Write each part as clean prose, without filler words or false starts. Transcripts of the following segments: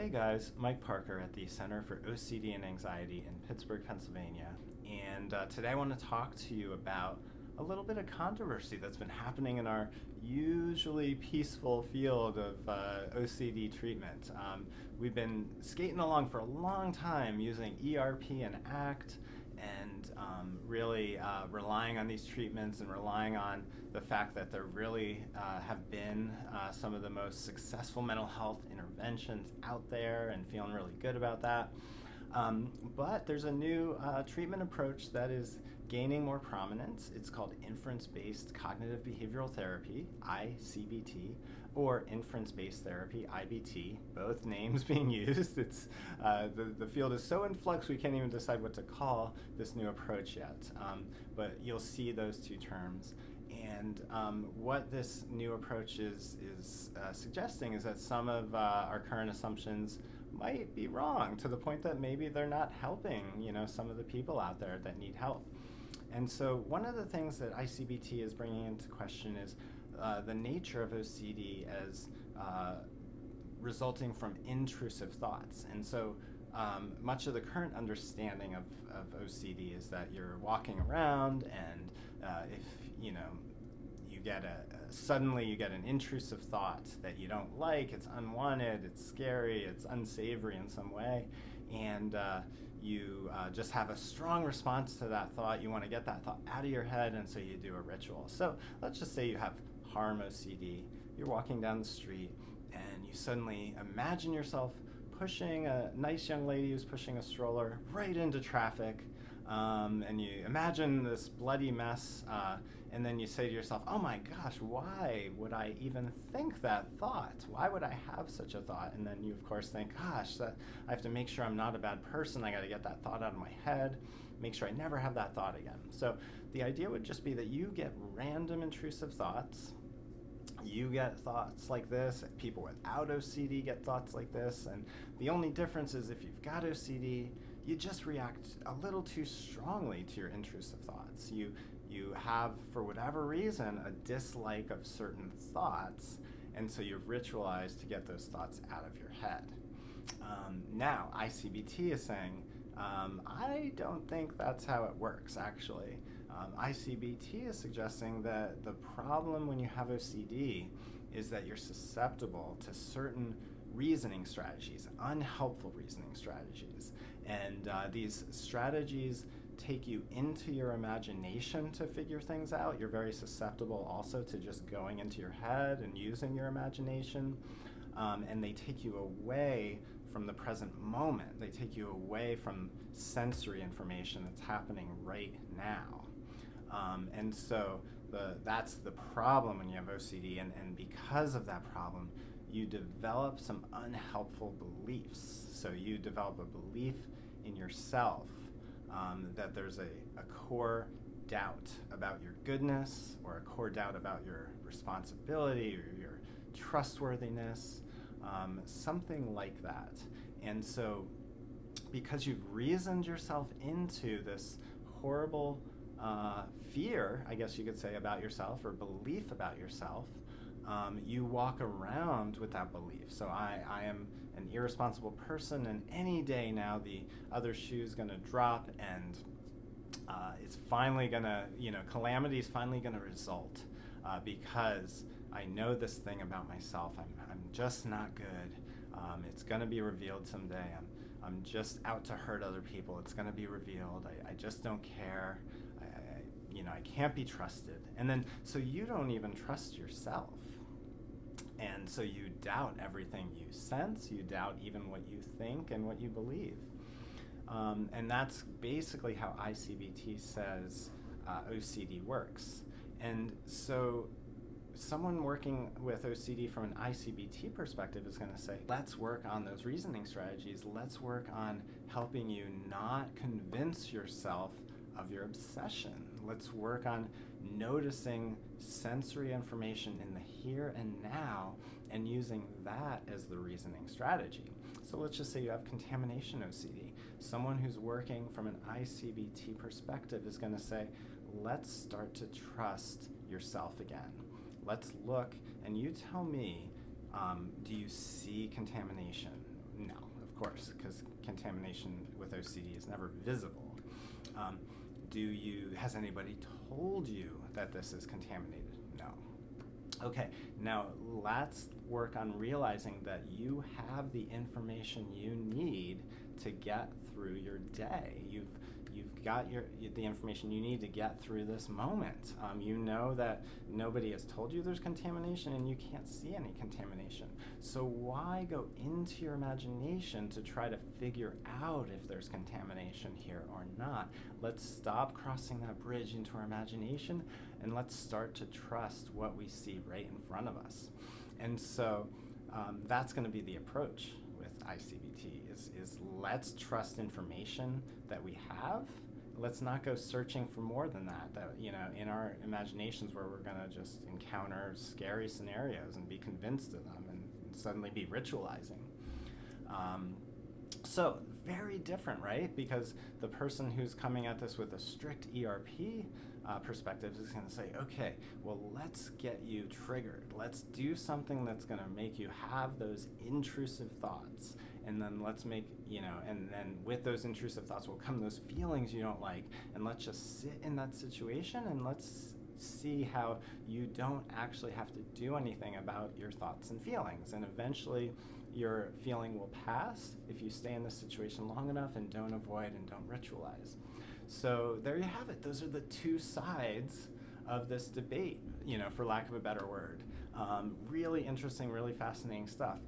Hey guys, Mike Parker at the Center for OCD and Anxiety in Pittsburgh, Pennsylvania. And today I want to talk to you about a little bit of controversy that's been happening in our usually peaceful field of OCD treatment. We've been skating along for a long time using ERP and ACT and really relying on these treatments and relying on the fact that there really have been some of the most successful mental health interventions out there, and feeling really good about that. But there's a new treatment approach that is gaining more prominence. It's called Inference-Based Cognitive Behavioral Therapy, I-CBT, or Inference-Based Therapy, IBT, both names being used. It's the field is so in flux we can't even decide what to call this new approach yet. But you'll see those two terms. And what this new approach is suggesting is that some of our current assumptions might be wrong, to the point that maybe they're not helping, some of the people out there that need help. And so one of the things that I-CBT is bringing into question is the nature of OCD as resulting from intrusive thoughts. And so much of the current understanding of OCD is that you're walking around, and if you get suddenly you get an intrusive thought that you don't like, it's unwanted, it's scary, it's unsavory in some way, and you just have a strong response to that thought. You want to get that thought out of your head, and so you do a ritual. So let's just say you have harm OCD. You're walking down the street, and you suddenly imagine yourself pushing a nice young lady who's pushing a stroller right into traffic, and you imagine this bloody mess, and then you say to yourself, oh my gosh, why would I even think that thought? Why would I have such a thought? And then you, of course, think, gosh, I have to make sure I'm not a bad person. I got to get that thought out of my head, make sure I never have that thought again. So the idea would just be that you get random intrusive thoughts. You get thoughts like this. People without OCD get thoughts like this. And the only difference is if you've got OCD, you just react a little too strongly to your intrusive thoughts. You have, for whatever reason, a dislike of certain thoughts, and so you've ritualized to get those thoughts out of your head. Now, I-CBT is saying, I don't think that's how it works, actually. I-CBT is suggesting that the problem when you have OCD is that you're susceptible to certain reasoning strategies, unhelpful reasoning strategies. And these strategies take you into your imagination to figure things out. You're very susceptible also to just going into your head and using your imagination. And they take you away from the present moment. They take you away from sensory information that's happening right now. And so that's the problem when you have OCD. And because of that problem, you develop some unhelpful beliefs. So you develop a belief in yourself that there's a core doubt about your goodness, or a core doubt about your responsibility or your trustworthiness, something like that. And so because you've reasoned yourself into this horrible fear, I guess you could say, about yourself, or belief about yourself, you walk around with that belief. So I am an irresponsible person, and any day now the other shoe's going to drop, and it's finally going to, calamity is finally going to result because I know this thing about myself. I'm just not good. It's going to be revealed someday. I'm just out to hurt other people. It's going to be revealed. I just don't care. I can't be trusted. And then, so you don't even trust yourself. And so you doubt everything you sense, you doubt even what you think and what you believe. And that's basically how I-CBT says OCD works. And so someone working with OCD from an I-CBT perspective is going to say, let's work on those reasoning strategies. Let's work on helping you not convince yourself of your obsession. Let's work on noticing sensory information in the here and now and using that as the reasoning strategy. So let's just say you have contamination OCD. Someone who's working from an I-CBT perspective is going to say, let's start to trust yourself again. Let's look, and you tell me, do you see contamination? No, of course, because contamination with OCD is never visible. Um, has anybody told you that this is contaminated? No. Okay, now let's work on realizing that you have the information you need to get through your day. You've got the information you need to get through this moment. You know that nobody has told you there's contamination and you can't see any contamination. So why go into your imagination to try to figure out if there's contamination here or not? Let's stop crossing that bridge into our imagination and let's start to trust what we see right in front of us. And so that's going to be the approach with I-CBT is let's trust information that we have. Let's not go searching for more than that, in our imaginations where we're going to just encounter scary scenarios and be convinced of them and suddenly be ritualizing. So very different, right? Because the person who's coming at this with a strict ERP perspective is going to say, okay, well, let's get you triggered. Let's do something that's going to make you have those intrusive thoughts. And then let's make, and then with those intrusive thoughts will come those feelings you don't like. And let's just sit in that situation and let's see how you don't actually have to do anything about your thoughts and feelings. And eventually your feeling will pass if you stay in this situation long enough and don't avoid and don't ritualize. So there you have it. Those are the two sides of this debate, for lack of a better word. Really interesting, really fascinating stuff.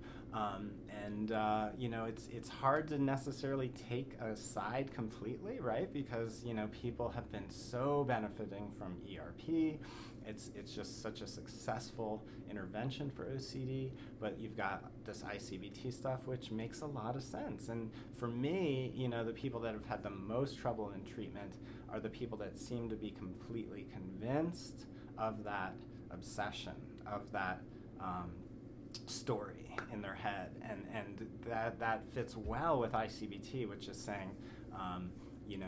It's hard to necessarily take a side completely, right? Because, people have been so benefiting from ERP. It's just such a successful intervention for OCD, but you've got this I-CBT stuff, which makes a lot of sense. And for me, the people that have had the most trouble in treatment are the people that seem to be completely convinced of that obsession, of that story in their head, and that fits well with I-CBT, which is saying, you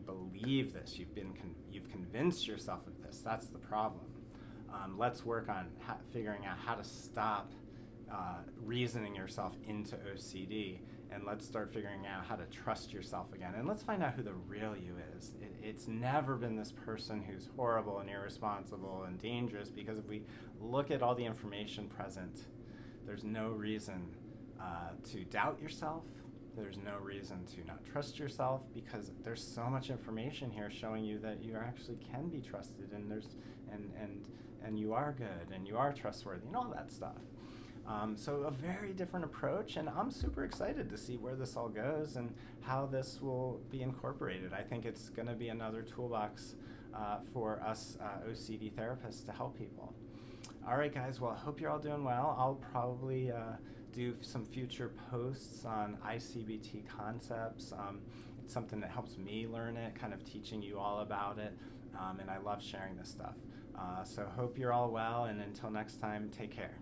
believe this, you've convinced yourself of this. That's the problem. Let's work on figuring out how to stop reasoning yourself into OCD, and let's start figuring out how to trust yourself again. And let's find out who the real you is. It's never been this person who's horrible and irresponsible and dangerous, because if we look at all the information present, there's no reason to doubt yourself. There's no reason to not trust yourself, because there's so much information here showing you that you actually can be trusted, and you are good and you are trustworthy and all that stuff. So a very different approach, and I'm super excited to see where this all goes and how this will be incorporated. I think it's going to be another toolbox for us OCD therapists to help people. All right, guys, well, I hope you're all doing well. I'll probably do some future posts on I-CBT concepts. It's something that helps me learn it, kind of teaching you all about it, and I love sharing this stuff. So hope you're all well, and until next time, take care.